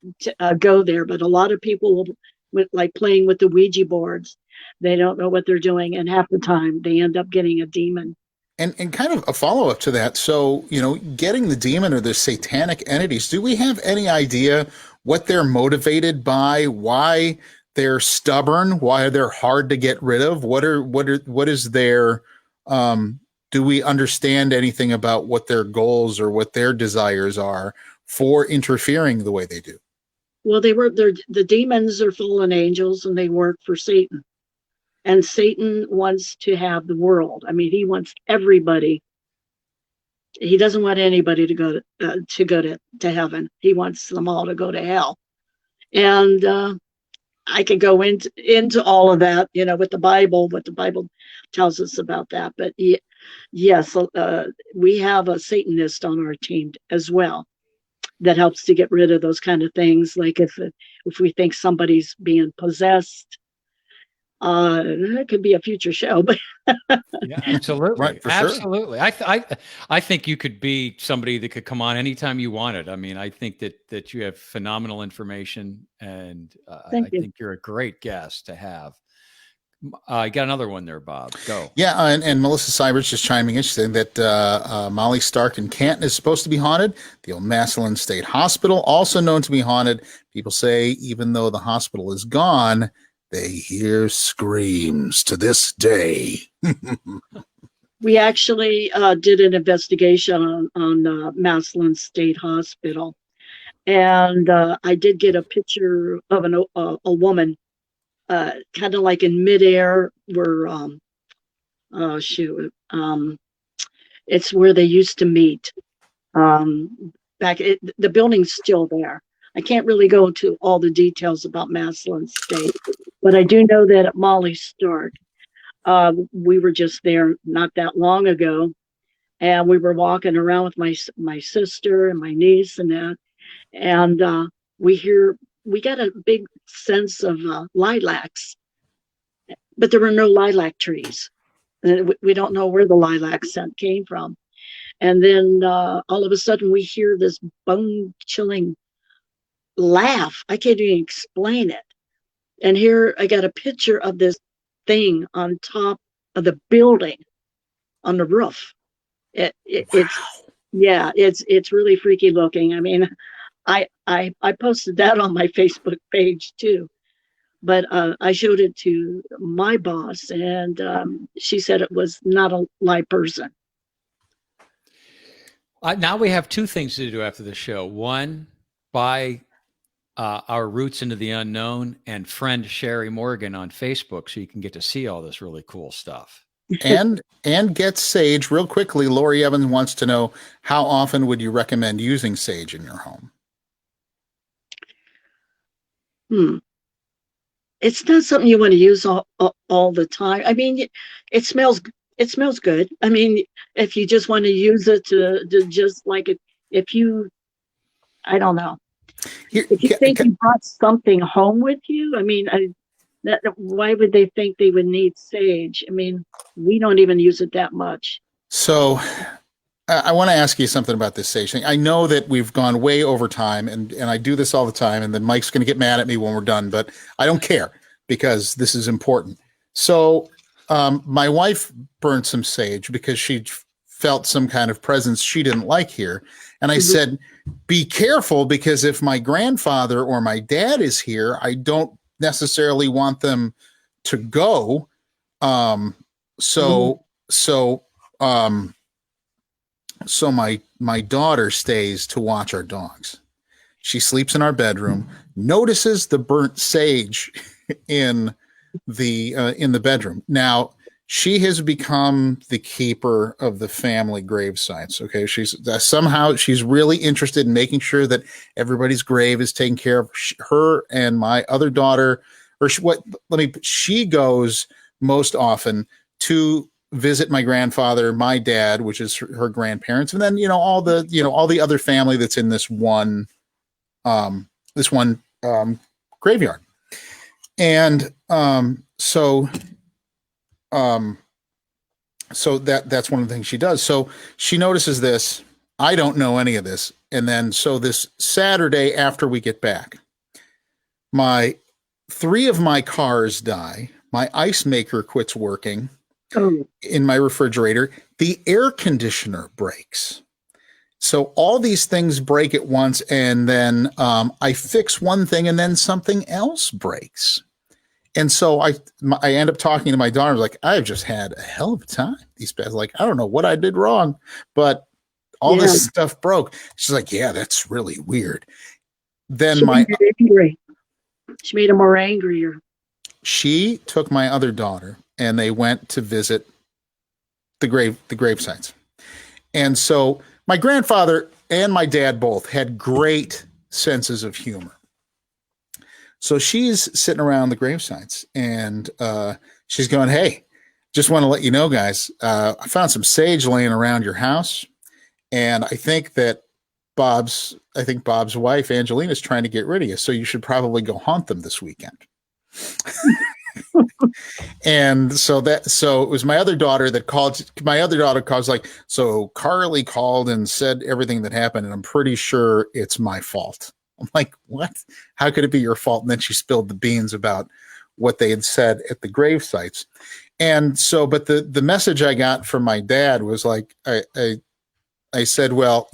Speaker 3: go there. But a lot of people will, like playing with the Ouija boards, they don't know what they're doing, and half the time they end up getting a demon.
Speaker 1: And kind of a follow-up to that. So, getting the demon or the satanic entities, do we have any idea what they're motivated by, why they're stubborn, why they're hard to get rid of? What is their, do we understand anything about what their goals or what their desires are for interfering the way they do?
Speaker 3: Well, the demons are fallen angels, and they work for Satan. And Satan wants to have the world. I mean, he wants everybody. He doesn't want anybody to go to heaven. He wants them all to go to hell. And I could go into all of that, with the Bible, what the Bible tells us about that. But yes, we have a Satanist on our team as well that helps to get rid of those kind of things. Like if we think somebody's being possessed, that could be a future show, but
Speaker 2: yeah, absolutely.
Speaker 1: Right, for
Speaker 2: absolutely. Sure. I think you could be somebody that could come on anytime you wanted. I mean, I think that you have phenomenal information, and I think you're a great guest to have. I got another one there, Bob. Go.
Speaker 1: Yeah, and Melissa Seibert's just chiming in. She's saying that Molly Stark in Canton is supposed to be haunted. The old Massillon State Hospital, also known to be haunted. People say even though the hospital is gone, they hear screams to this day.
Speaker 3: We actually did an investigation on Massillon State Hospital, and I did get a picture of a woman, kind of like in midair, where it's where they used to meet. The building's still there. I can't really go into all the details about Massillon State, but I do know that at Molly Stark, we were just there not that long ago, and we were walking around with my sister and my niece and that, and we got a big sense of lilacs, but there were no lilac trees. And we don't know where the lilac scent came from. And then all of a sudden we hear this bone-chilling laugh. I can't even explain it. And here I got a picture of this thing on top of the building on the roof. It's really freaky looking. I mean, I posted that on my Facebook page too, but I showed it to my boss, and she said it was not a live person.
Speaker 2: Now we have two things to do after the show. One, buy our Roots into the Unknown and friend Sherry Morgan on Facebook so you can get to see all this really cool stuff.
Speaker 1: and get sage real quickly. Lori Evans wants to know, how often would you recommend using sage in your home?
Speaker 3: It's not something you want to use all the time. I mean, it smells good. I mean, if you just want to use it to just like it, I don't know. If you think you brought something home with you, I mean, why would they think they would need sage? I mean, we don't even use it that much.
Speaker 1: So I want to ask you something about this sage thing. I know that we've gone way over time, and I do this all the time, and then Mike's going to get mad at me when we're done, but I don't care because this is important. So my wife burned some sage because she felt some kind of presence she didn't like here. And I said, be careful, because if my grandfather or my dad is here, I don't necessarily want them to go. So my daughter stays to watch our dogs. She sleeps in our bedroom, notices the burnt sage in the bedroom. Now, she has become the keeper of the family grave sites. Okay. She's really interested in making sure that everybody's grave is taken care of. Her and my other daughter, she goes most often to visit my grandfather, my dad, which is her grandparents, and then all the other family that's in this one graveyard. And so that's one of the things she does. So she notices this. I don't know any of this. And then so this Saturday after we get back, 3 of my cars die. My ice maker quits working in my refrigerator. The air conditioner breaks. So all these things break at once, and then I fix one thing, and then something else breaks. And so I end up talking to my daughter, like, I've just had a hell of a time. These guys, like, I don't know what I did wrong, but all this stuff broke. She's like, yeah, that's really weird. Then she
Speaker 3: made him more angrier.
Speaker 1: She took my other daughter, and they went to visit the grave sites. And so my grandfather and my dad both had great senses of humor. So she's sitting around the grave sites, and she's going, hey, just want to let you know, guys, I found some sage laying around your house. And I think Bob's wife, Angelina, is trying to get rid of you. So you should probably go haunt them this weekend. And so it was my other daughter that called. My other daughter calls, like, so Carly called and said everything that happened, and I'm pretty sure it's my fault. I'm like, what? How could it be your fault? And then she spilled the beans about what they had said at the grave sites. And so, but the message I got from my dad was like, I said, well,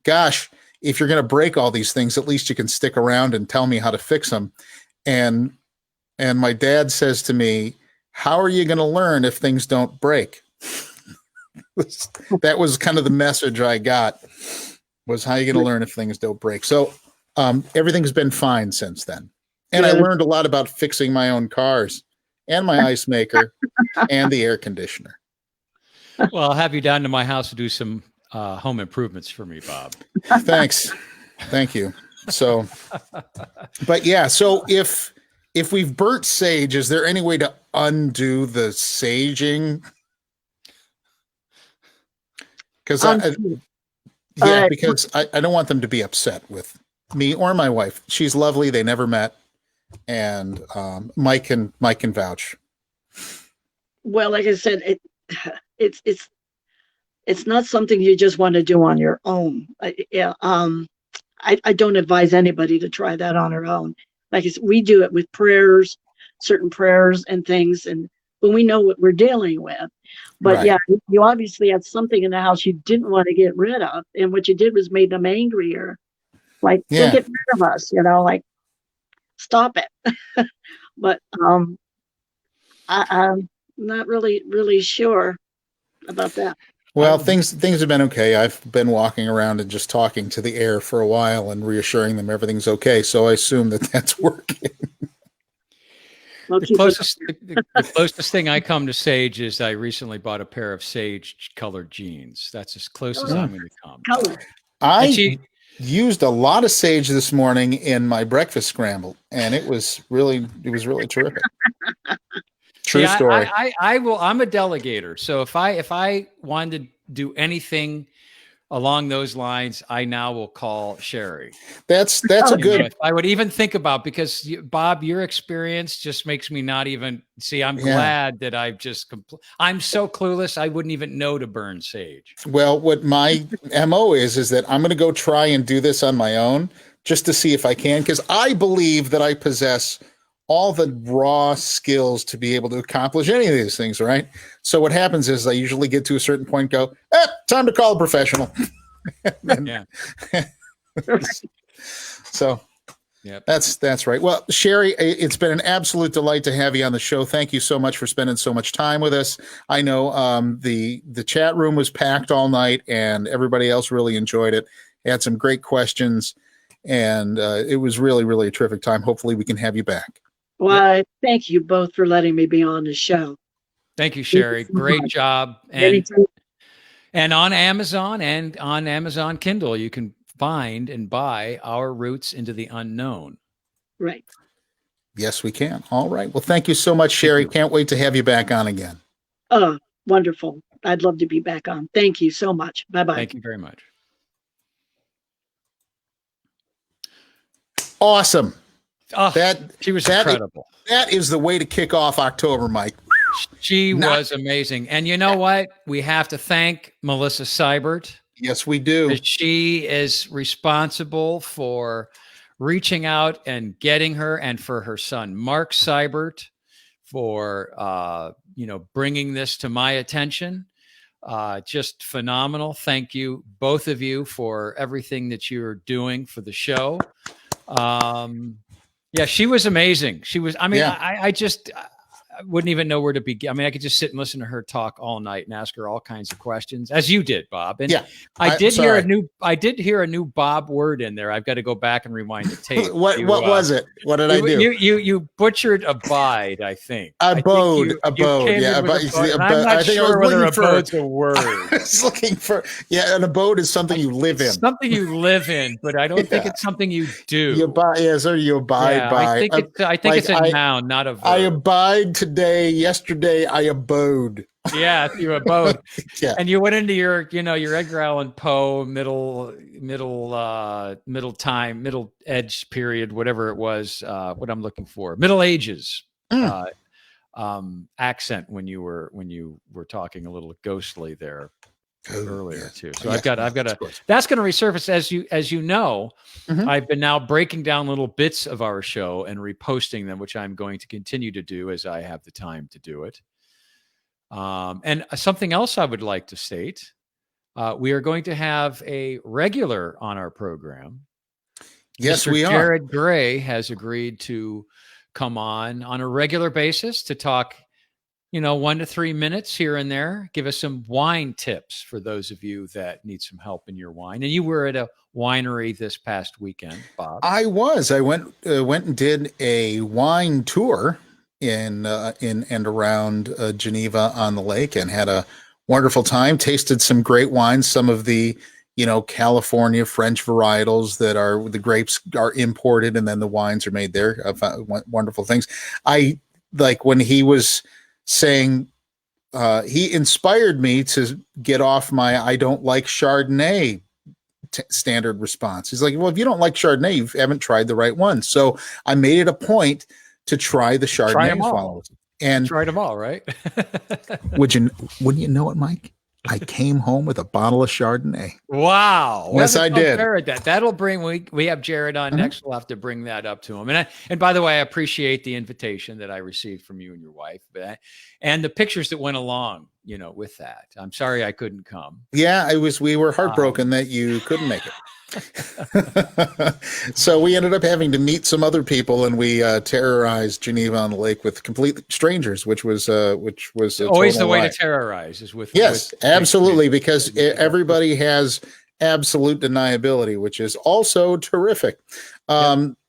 Speaker 1: gosh, if you're going to break all these things, at least you can stick around and tell me how to fix them. And my dad says to me, how are you going to learn if things don't break? That was kind of the message I got, was how are you going to learn if things don't break? So everything's been fine since then. And I learned a lot about fixing my own cars and my ice maker and the air conditioner.
Speaker 2: Well, I'll have you down to my house to do some home improvements for me, Bob.
Speaker 1: Thanks. Thank you. So, but yeah, so if we've burnt sage, is there any way to undo the saging? Because because I don't want them to be upset with me or my wife. She's lovely. They never met. And Mike can vouch.
Speaker 3: Well, like I said, it's not something you just want to do on your own. I don't advise anybody to try that on their own. Like I said, we do it with prayers, certain prayers and things, and when we know what we're dealing with. But
Speaker 1: Right.
Speaker 3: yeah, you obviously had something in the house you didn't want to get rid of, and what you did was made them angrier. Like,
Speaker 1: Yeah.
Speaker 3: don't get rid of us, like, stop it. But I'm not really sure about that.
Speaker 1: Well, things have been okay. I've been walking around and just talking to the air for a while and reassuring them everything's okay. So I assume that that's working.
Speaker 2: The closest thing I come to sage is I recently bought a pair of sage colored jeans. That's as close as I'm going to come.
Speaker 3: Color.
Speaker 1: I used a lot of sage this morning in my breakfast scramble, and it was really terrific. True story.
Speaker 2: I'm a delegator. So if I wanted to do anything along those lines, I now will call Sherry.
Speaker 1: That's a good.
Speaker 2: I would even think about, because Bob, your experience just makes me not even see. I'm glad that I've just. I'm so clueless. I wouldn't even know to burn sage.
Speaker 1: Well, what my MO is that I'm going to go try and do this on my own just to see if I can, because I believe that I possess all the raw skills to be able to accomplish any of these things, right? So what happens is I usually get to a certain point, go, time to call a professional.
Speaker 2: Yeah.
Speaker 1: So
Speaker 2: yep.
Speaker 1: That's right. Well, Sherry, it's been an absolute delight to have you on the show. Thank you so much for spending so much time with us. I know the chat room was packed all night, and everybody else really enjoyed it. Had some great questions, and it was really, really a terrific time. Hopefully we can have you back.
Speaker 3: Well, thank you both for letting me be on the show.
Speaker 2: Thank you, Sherry. Great job. And on Amazon and on Amazon Kindle, you can find and buy Our Roots into the Unknown.
Speaker 3: Right.
Speaker 1: Yes, we can. All right. Well, thank you so much, Sherry. Can't wait to have you back on again.
Speaker 3: Oh, wonderful. I'd love to be back on. Thank you so much. Bye-bye.
Speaker 2: Thank you very much.
Speaker 1: Awesome.
Speaker 2: Oh, she was incredible.
Speaker 1: That is the way to kick off October, Mike.
Speaker 2: She was amazing. And you know what? We have to thank Melissa Seibert.
Speaker 1: Yes, we do.
Speaker 2: She is responsible for reaching out and getting her, and for her son, Mark Seibert, for, bringing this to my attention. Just phenomenal. Thank you, both of you, for everything that you're doing for the show. Yeah, she was amazing. She was, I wouldn't even know where to begin. I mean, I could just sit and listen to her talk all night and ask her all kinds of questions, as you did, Bob. And I did hear a new Bob word in there. I've got to go back and rewind the tape.
Speaker 1: What was it? What did I do?
Speaker 2: You butchered abide, I think.
Speaker 1: Abode.
Speaker 2: I'm not sure whether abode's a word.
Speaker 1: I was looking for, an abode is something you live in.
Speaker 2: Something you live in, but I don't think it's something you do.
Speaker 1: You abide by.
Speaker 2: I think it's a noun, not a verb.
Speaker 1: I abide today. Yesterday, I abode.
Speaker 2: Yeah, you abode.
Speaker 1: Yeah.
Speaker 2: And you went into your Edgar Allan Poe middle edge period, whatever it was. What I'm looking for, Middle Ages accent when you were talking a little ghostly there. earlier too. So
Speaker 1: Yeah,
Speaker 2: I've got
Speaker 1: of
Speaker 2: a
Speaker 1: course.
Speaker 2: that's going to resurface as you know.
Speaker 1: Mhm.
Speaker 2: I've been now breaking down little bits of our show and reposting them, which I'm going to continue to do as I have the time to do it. And something else I would like to state: we are going to have a regular on our program.
Speaker 1: Yes,
Speaker 2: Mr.
Speaker 1: we are.
Speaker 2: Jared Gray has agreed to come on a regular basis to talk, 1 to 3 minutes here and there, give us some wine tips for those of you that need some help in your wine. And you were at a winery this past weekend, Bob.
Speaker 1: I went and did a wine tour in and around Geneva on the lake, and had a wonderful time. Tasted some great wines, some of the California French varietals that are the grapes are imported, and then the wines are made there. I found wonderful things. I like when he was saying he inspired me to get off my I don't like Chardonnay standard response. He's like, well, if you don't like Chardonnay, you haven't tried the right one. So I made it a point to try the Chardonnay.
Speaker 2: Try them all.
Speaker 1: And
Speaker 2: tried them all, right?
Speaker 1: wouldn't you know it, Mike? I came home with a bottle of Chardonnay.
Speaker 2: Wow.
Speaker 1: Yes, I did.
Speaker 2: Jared, that'll bring, we have Jared on next. We'll have to bring that up to him. And by the way, I appreciate the invitation that I received from you and your wife, and the pictures that went along, with that. I'm sorry I couldn't come.
Speaker 1: Yeah, we were heartbroken that you couldn't make it. So we ended up having to meet some other people, and we terrorized Geneva on the lake with complete strangers, which was
Speaker 2: always the way to terrorize is with.
Speaker 1: Yes,
Speaker 2: with
Speaker 1: absolutely, because everybody has absolute deniability, which is also terrific.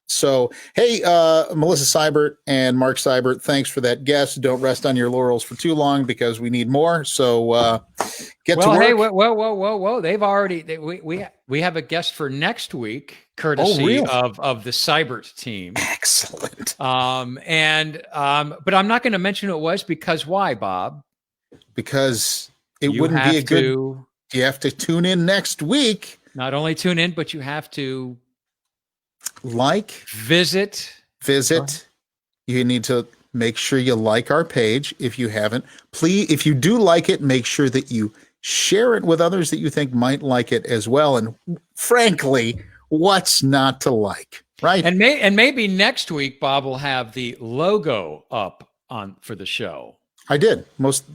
Speaker 1: So, hey, Melissa Seibert and Mark Seibert, thanks for that guest. Don't rest on your laurels for too long, because we need more. So get to work.
Speaker 2: Hey, whoa. They've already, we have a guest for next week, courtesy of the Seibert team.
Speaker 1: Excellent.
Speaker 2: But I'm not going to mention who it was, because why, Bob?
Speaker 1: Because it wouldn't be a good, you have to tune in next week.
Speaker 2: Not only tune in, but you have to visit. You need to make sure you like our page if you haven't. Please, if you do like it, make sure that you share it with others that you think might like it as well. And frankly, what's not to like, right? And maybe next week Bob will have the logo up for the show.
Speaker 1: I did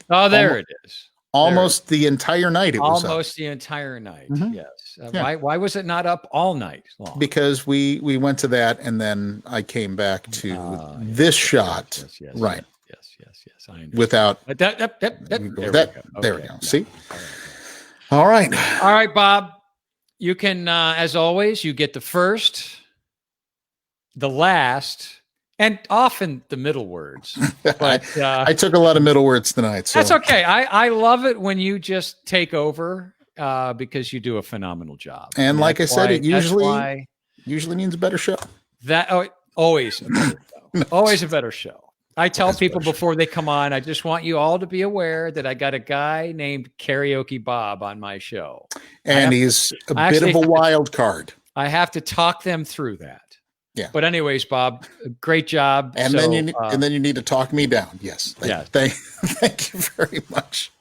Speaker 2: there it is.
Speaker 1: Almost the entire night. It was
Speaker 2: almost the entire night.
Speaker 1: Mm-hmm.
Speaker 2: Yes. Why was it not up all night long?
Speaker 1: Because we went to that, and then I came back to this shot.
Speaker 2: Yes,
Speaker 1: right.
Speaker 2: Yes. I understand.
Speaker 1: Without there we go. See? All right,
Speaker 2: Bob. You can, as always, you get the first, the last, and often the middle words. But
Speaker 1: I took a lot of middle words tonight. So.
Speaker 2: That's okay. I love it when you just take over, because you do a phenomenal job.
Speaker 1: And like I said, it usually means a better show.
Speaker 2: Always a better show. Always a better show. I tell people before they come on, I just want you all to be aware that I got a guy named Karaoke Bob on my show.
Speaker 1: And he's a bit of a wild card.
Speaker 2: I have to talk them through that.
Speaker 1: Yeah.
Speaker 2: But anyways, Bob, great job.
Speaker 1: And then you need to talk me down. Yes. Thank you very much.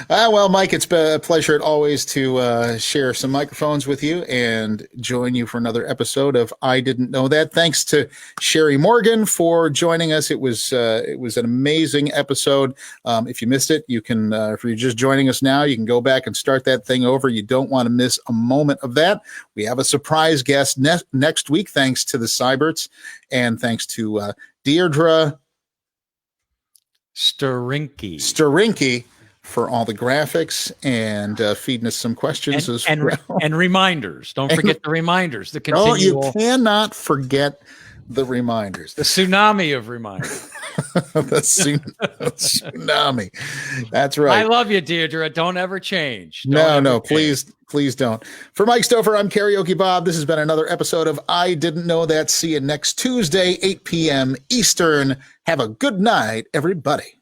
Speaker 1: Well, Mike, it's been a pleasure always to share some microphones with you and join you for another episode of I Didn't Know That. Thanks to Sherry Morgan for joining us. It was an amazing episode. If you missed it, you can, if you're just joining us now, you can go back and start that thing over. You don't want to miss a moment of that. We have a surprise guest next week, thanks to the Seiberts, and thanks to Deirdre Starinky for all the graphics and feeding us some questions
Speaker 2: and reminders. Don't forget the reminders. The continual.
Speaker 1: You cannot forget the reminders.
Speaker 2: The tsunami of reminders.
Speaker 1: The tsunami. That's right.
Speaker 2: I love you, Deirdre. Don't ever change.
Speaker 1: Please don't. For Mike Stoffer, I'm Karaoke Bob. This has been another episode of I Didn't Know That. See you next Tuesday, 8 p.m. Eastern. Have a good night, everybody.